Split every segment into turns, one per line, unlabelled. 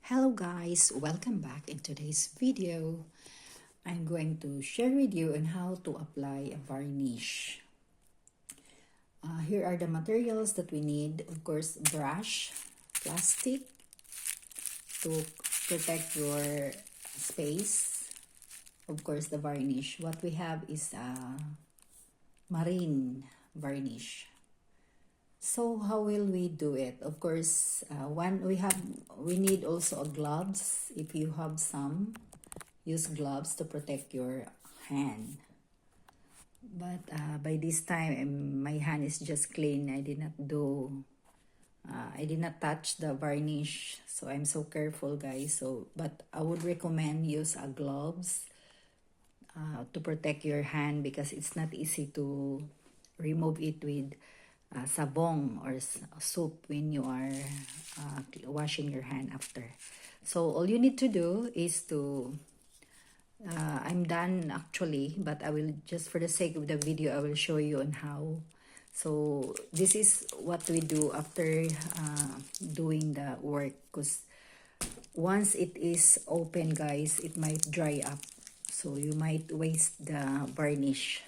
Hello guys, welcome back. In today's video, I'm going to share with you on how to apply a varnish. Here are the materials that we need. Of course, brush, plastic to protect your space. Of course, the varnish. What we have is marine varnish. So how will we do it? Of course, we need also a gloves. If you have some, use gloves to protect your hand. But by this time, my hand is just clean. I did not touch the varnish. So I'm so careful, guys. But I would recommend use a gloves to protect your hand because it's not easy to remove it with sabong or soap when you are washing your hand after. So all you need to do is to I'm done actually, but I will just for the sake of the video I will show you on how. So this is what we do after doing the work, because once it is open, guys, it might dry up, so you might waste the varnish.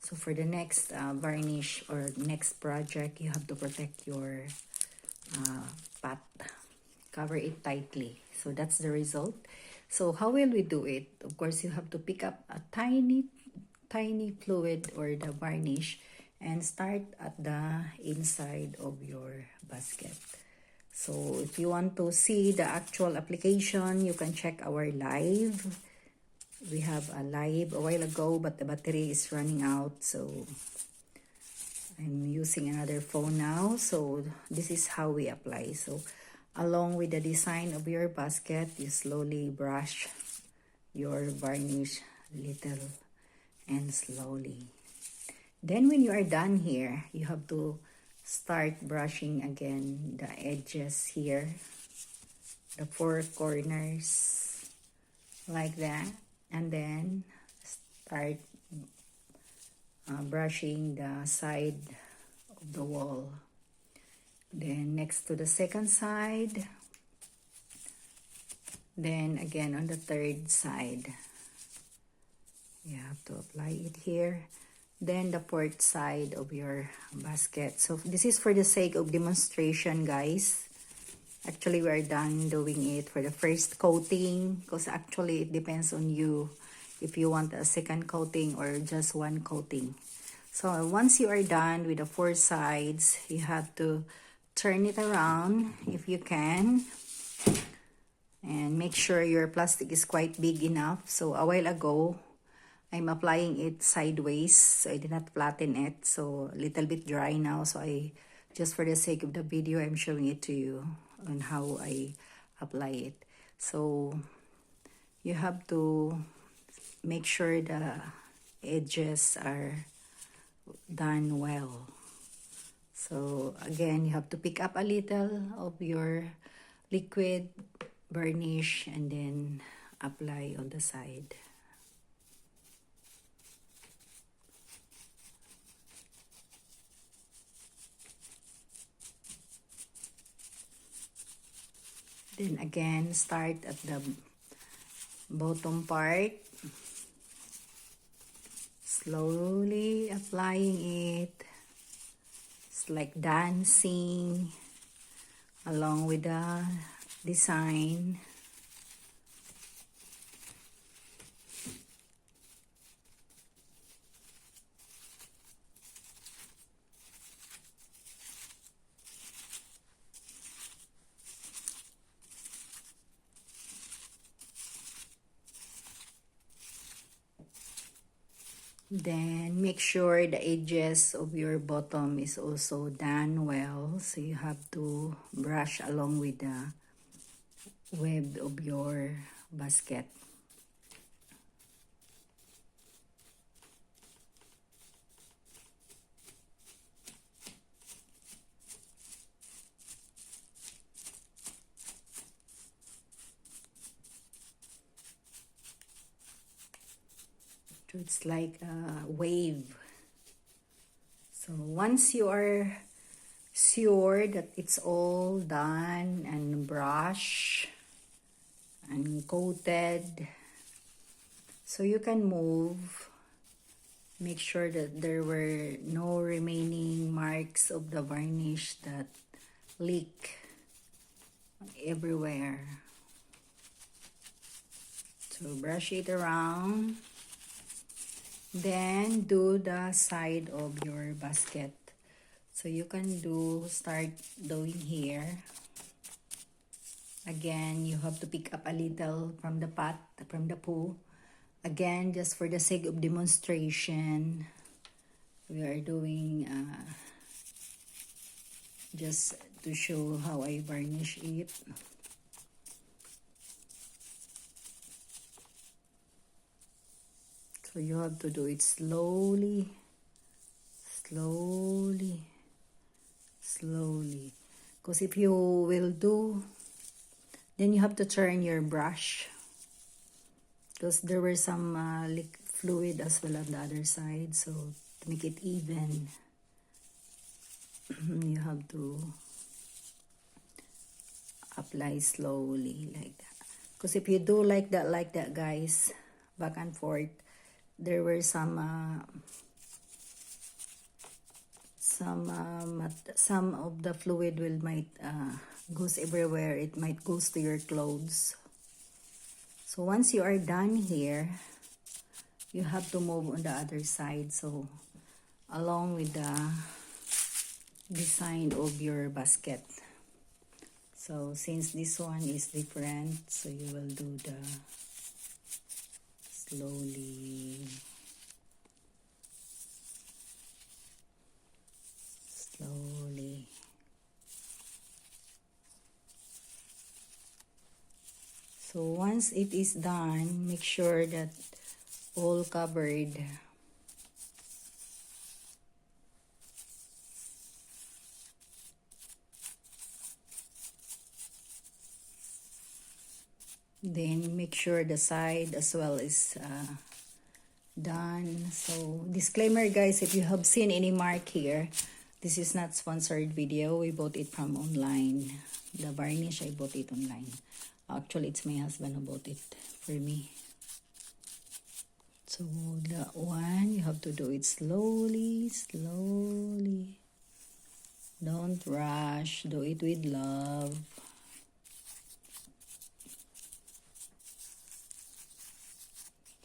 So for the next varnish or next project, you have to protect your pot. Cover it tightly. So that's the result. So how will we do it? Of course, you have to pick up a tiny fluid or the varnish and start at the inside of your basket. So if you want to see the actual application, you can check our live. We have a live a while ago, but the battery is running out, so I'm using another phone now. So this is how we apply. So along with the design of your basket, you slowly brush your varnish little and slowly. Then when you are done here, you have to start brushing again the edges here, the four corners, like that. And then start brushing the side of the wall. Then next to the second side. Then again on the third side. You have to apply it here. Then the fourth side of your basket. So this is for the sake of demonstration, guys. Actually, we are done doing it for the first coating, because actually it depends on you if you want a second coating or just one coating. So once you are done with the four sides, you have to turn it around if you can. And make sure your plastic is quite big enough. So a while ago, I'm applying it sideways, so I did not flatten it. So a little bit dry now, so just for the sake of the video, I'm showing it to you on how I apply it. So you have to make sure the edges are done well. So again, you have to pick up a little of your liquid varnish and then apply on the side. Then again, start at the bottom part. Slowly applying it. It's like dancing along with the design. Then make sure the edges of your bottom is also done well. So you have to brush along with the web of your basket. So it's like a wave. So once you are sure that it's all done and brush, uncoated. So you can move. Make sure that there were no remaining marks of the varnish that leak everywhere. So brush it around. Then do the side of your basket. So you can start doing here. Again, you have to pick up a little from the pot, from the poo. Again, just for the sake of demonstration, we are doing just to show how I varnish it. So you have to do it slowly, slowly, slowly. Because if you will do, then you have to turn your brush. Because there were some fluid as well on the other side. So to make it even, you have to apply slowly like that. Because if you do like that, guys, back and forth, there were some of the fluid might goes everywhere. It might goes to your clothes. So once you are done here, you have to move on the other side. So along with the design of your basket. So since this one is different, so you will do the slowly, slowly. So once it is done, make sure that all covered. Then make sure the side as well is done. So disclaimer, guys, if you have seen any mark here, this is not sponsored video. We bought it from online. The varnish, I bought it online. Actually, it's my husband who bought it for me. So that one, you have to do it slowly, slowly. Don't rush. Do it with love.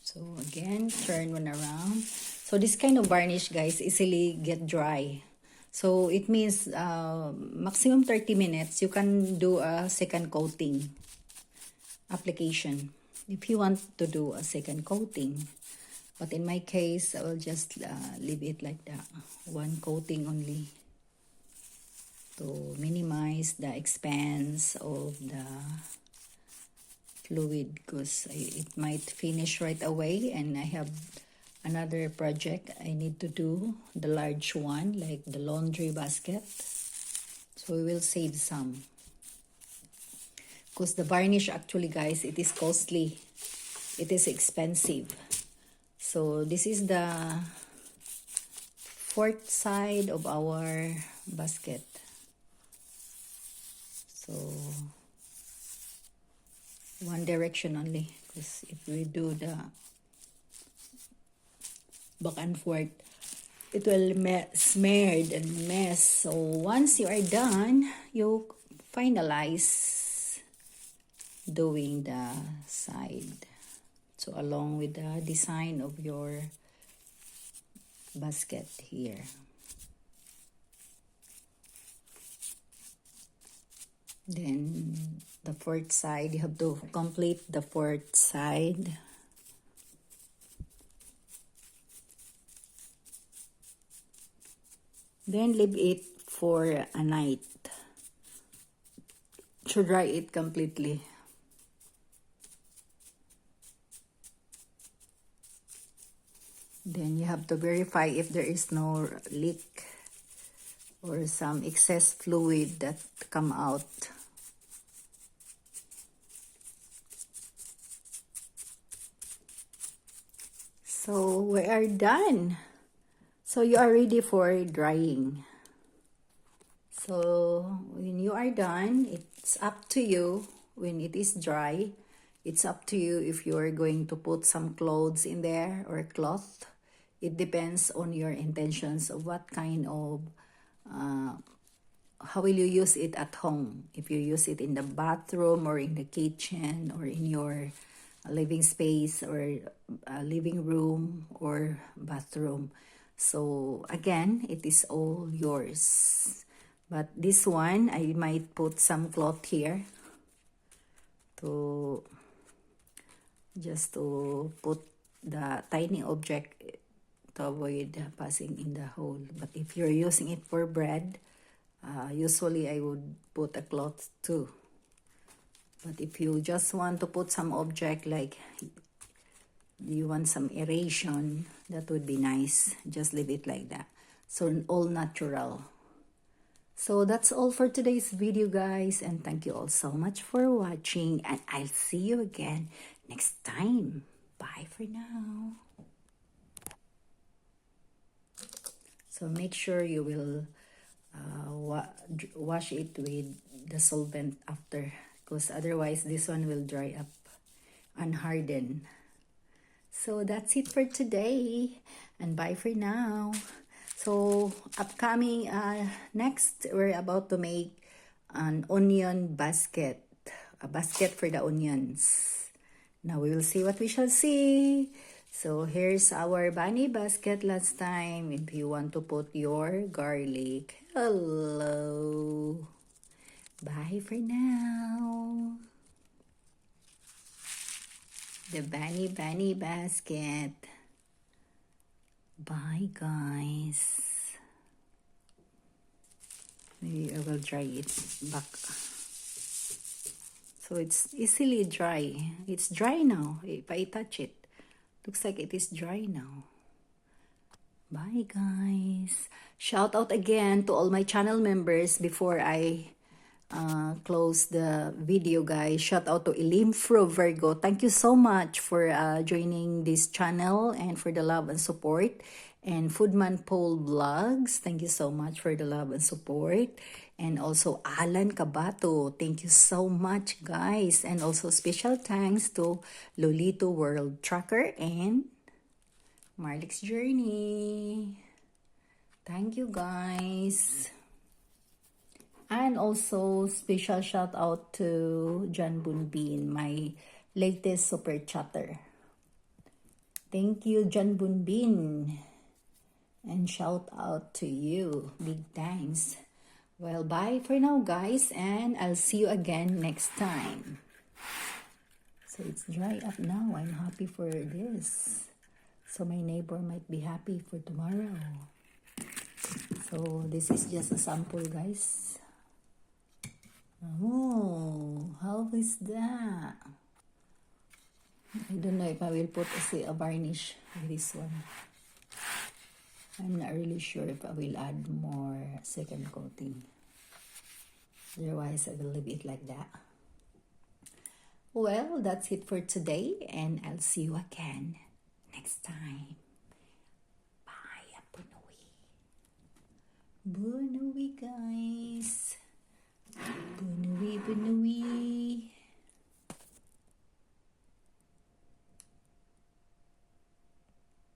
So again, turn one around. So this kind of varnish, guys, easily get dry. So it means maximum 30 minutes, you can do a second coating application if you want to do a second coating. But in my case, I will just leave it like that. One coating only to minimize the expense of the fluid, because it might finish right away and I have another project I need to do, the large one, like the laundry basket. So we will save some. Because the varnish, actually, guys, it is costly. It is expensive. So this is the fourth side of our basket. So one direction only, because if we do the back and forth, it will smeared and mess. So once you are done, you finalize doing the side. So along with the design of your basket here. Then the fourth side, you have to complete the fourth side. Then leave it for a night to dry it completely. Then you have to verify if there is no leak or some excess fluid that come out. So we are done. So you are ready for drying. So when you are done, it's up to you when it is dry. It's up to you if you're going to put some clothes in there or cloth. It depends on your intentions of what kind of, how will you use it at home. If you use it in the bathroom or in the kitchen or in your living space or living room or bathroom. So again, it is all yours. But this one, I might put some cloth here to just to put the tiny object to avoid passing in the hole. But if you're using it for bread, usually I would put a cloth too. But if you just want to put some object, like you want some aeration, that would be nice. Just leave it like that. So all natural. So that's all for today's video, guys, and thank you all so much for watching, and I'll see you again next time. Bye for now. So make sure you will wash it with the solvent after, because otherwise this one will dry up and harden. So that's it for today, and bye for now. So upcoming, next we're about to make an onion basket, a basket for the onions. Now we will see what we shall see. So here's our bunny basket last time. If you want to put your garlic. Hello. Bye for now. The bunny basket. Bye, guys. Maybe I will dry it back. So it's easily dry. It's dry now. If I touch it, looks like it is dry now. Bye, guys. Shout out again to all my channel members before I close the video, guys. Shout out to Elimfro Virgo. Thank you so much for joining this channel and for the love and support. And Foodman Pole Vlogs, thank you so much for the love and support. And also Alan Cabato, thank you so much, guys. And also special thanks to Lolito World Tracker and Marlik's Journey. Thank you, guys. And also special shout out to John Bunbin, my latest super chatter. Thank you, John Bunbin. And shout out to you. Big thanks. Well, bye for now, guys, and I'll see you again next time. So it's dry up now. I'm happy for this. So my neighbor might be happy for tomorrow. So this is just a sample, guys. Oh, how is that? I don't know if I will put a varnish with this one. I'm not really sure if I will add more second coating. Otherwise, I will leave it like that. Well, that's it for today, and I'll see you again next time. Bye, Bunoy. Bunoy, guys. Bunoy, Bunoy.